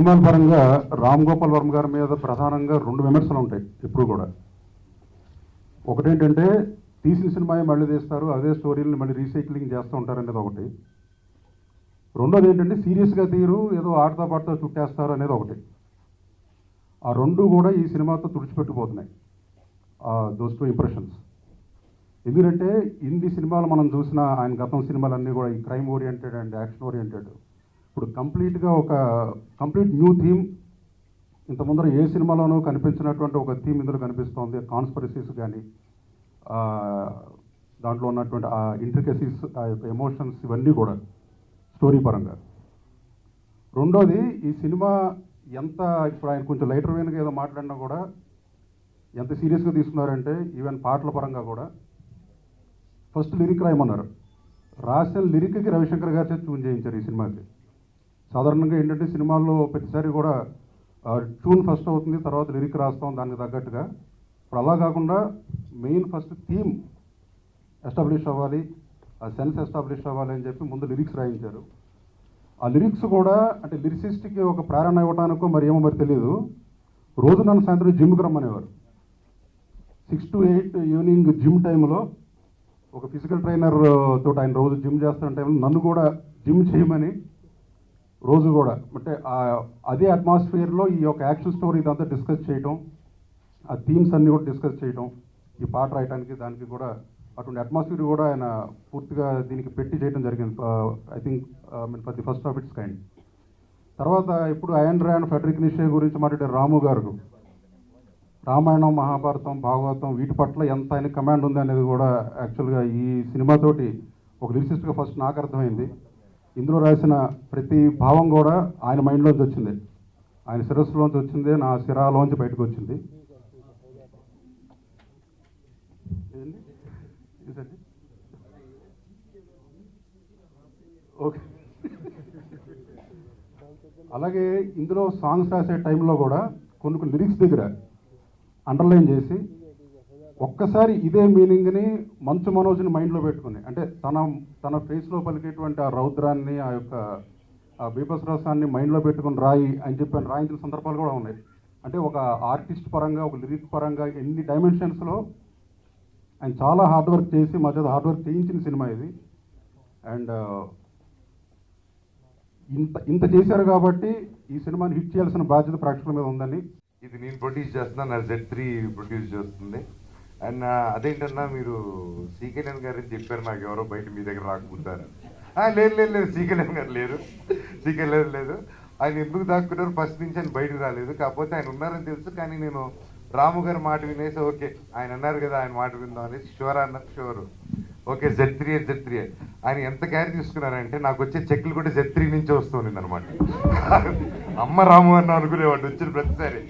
సినిమాల పరంగా రామ్ గోపాల్ వర్మ గారి మీద ప్రధానంగా రెండు విమర్శలు ఉంటాయి ఇప్పుడు కూడా. ఒకటేంటంటే తీసిన సినిమా మళ్ళీ తీస్తారు, అదే స్టోరీని మళ్ళీ రీసైక్లింగ్ చేస్తూ ఉంటారు అనేది ఒకటి. రెండోది ఏంటంటే సీరియస్గా తీరు, ఏదో ఆటతో పాటుతో చుట్టేస్తారు అనేది ఒకటి. ఆ రెండు కూడా ఈ సినిమాతో తుడిచిపెట్టుకుపోతున్నాయి, దోస్ టూ ఇంప్రెషన్స్. ఎందుకంటే హిందీ సినిమాలు మనం చూసిన ఆయన గతం సినిమాలన్నీ కూడా ఈ crime oriented and action oriented. ఇప్పుడు కంప్లీట్గా ఒక కంప్లీట్ న్యూ థీమ్, ఇంత ముందర ఏ సినిమాలోనూ కనిపించినటువంటి ఒక థీమ్ ఇందులో కనిపిస్తోంది. కాన్స్పిరసీస్ కానీ, దాంట్లో ఉన్నటువంటి ఆ ఇంట్రికసీస్, ఆ యొక్క ఎమోషన్స్, ఇవన్నీ కూడా స్టోరీ పరంగా. రెండోది ఈ సినిమా ఎంత, ఇప్పుడు ఆయన కొంచెం లైటర్ వేన్గా ఏదో మాట్లాడినా కూడా ఎంత సీరియస్గా తీసుకున్నారంటే ఈవెన్ పాటల పరంగా కూడా ఫస్ట్ లిరిక్ రాయమన్నారు. రాసిన లిరిక్కి రవిశంకర్ గారితో ట్యూన్ చేయించారు ఈ సినిమాకి. సాధారణంగా ఏంటంటే సినిమాల్లో ప్రతిసారి కూడా ట్యూన్ ఫస్ట్ అవుతుంది, తర్వాత లిరిక్ రాస్తాం దానికి తగ్గట్టుగా. ఇప్పుడు అలా కాకుండా మెయిన్ ఫస్ట్ థీమ్ ఎస్టాబ్లిష్ అవ్వాలి, ఆ సెన్స్ ఎస్టాబ్లిష్ అవ్వాలి అని చెప్పి ముందు లిరిక్స్ రాయించారు. ఆ లిరిక్స్ కూడా అంటే లిరిసిస్ట్కి ఒక ప్రేరణ ఇవ్వడానికో మరి ఏమో మరి తెలియదు. రోజు నన్ను సాయంత్రం జిమ్కి రమ్మనేవారు. 6 to 8 ఈవినింగ్ జిమ్ టైంలో ఒక ఫిజికల్ ట్రైనర్ తోటి ఆయన రోజు జిమ్ చేస్తున్న టైంలో నన్ను కూడా జిమ్ చేయమని రోజు కూడా అంటే అదే అట్మాస్ఫియర్లో ఈ యొక్క యాక్షన్ స్టోరీ ఇదంతా డిస్కస్ చేయటం, ఆ థీమ్స్ అన్నీ కూడా డిస్కస్ చేయటం, ఈ పాట రాయడానికి దానికి కూడా అటువంటి అట్మాస్ఫియర్ కూడా ఆయన పూర్తిగా దీనికి పెట్టి చేయడం జరిగింది. I think for the first of it's kind. తర్వాత ఇప్పుడు అయన్ ర్యాండ్, ఫెడరిక్ నిషే గురించి మాట్లాడే రాము గారు రామాయణం, మహాభారతం, భాగవతం వీటి పట్ల ఎంత ఆయన కమాండ్ ఉంది అనేది కూడా యాక్చువల్గా ఈ సినిమాతోటి ఒక లిరిసిస్ట్గా ఫస్ట్ నాకు అర్థమైంది. ఇందులో రాసిన ప్రతి భావం కూడా ఆయన మైండ్లోంచి వచ్చింది, ఆయన శిరస్సులోంచి వచ్చింది, నా శిరాలోంచి బయటకు వచ్చింది. ఓకే. అలాగే ఇందులో సాంగ్స్ రాసే టైంలో కూడా కొన్ని లిరిక్స్ దగ్గర అండర్లైన్ చేసి ఒక్కసారి ఇదే మీనింగ్ని మంచు మనోజ్ని మైండ్లో పెట్టుకుని, అంటే తన ఫేస్లో పలికేటువంటి ఆ రౌద్రాన్ని, ఆ యొక్క ఆ బీభత్సరసాన్ని మైండ్లో పెట్టుకుని రాయి అని చెప్పి రాయించిన సందర్భాలు కూడా ఉన్నాయి. అంటే ఒక ఆర్టిస్ట్ పరంగా, ఒక లిరిక్ పరంగా ఎన్ని డైమెన్షన్స్లో ఆయన చాలా హార్డ్ వర్క్ చేసి మా చేత హార్డ్ వర్క్ చేయించిన సినిమా ఇది. అండ్ ఇంత చేశారు కాబట్టి ఈ సినిమాని హిట్ చేయాల్సిన బాధ్యత ప్రేక్షకుల మీద ఉందని. ఇది నేను ప్రొడ్యూస్ చేస్తున్నా, నా Z3 ప్రొడ్యూస్ చేస్తుంది. అండ్ అదేంటన్నా మీరు సీకేఎన్ గారు చెప్పారు, నాకు ఎవరో బయట మీ దగ్గర రాకపోతారు. లేదు సీకేఎన్ గారు లేరు, సీకేఎన్ లేదు. ఆయన ఎందుకు దాక్కున్నారు ఫస్ట్ నుంచి ఆయన బయటకు రాలేదు. కాకపోతే ఆయన ఉన్నారని తెలుసు, కానీ నేను రాము గారి మాట వినేసి ఓకే ఆయన అన్నారు కదా ఆయన మాట విందాం అనేసి షూర్ అన్నారు. షూర్ ఓకే Z3 ఆయన ఎంత కేర్ తీసుకున్నారంటే నాకు వచ్చే చెక్లు కూడా Z3 నుంచి వస్తుంది అనమాట. అమ్మ రాము అన్న అనుకునేవాడు వచ్చిన ప్రతిసారి.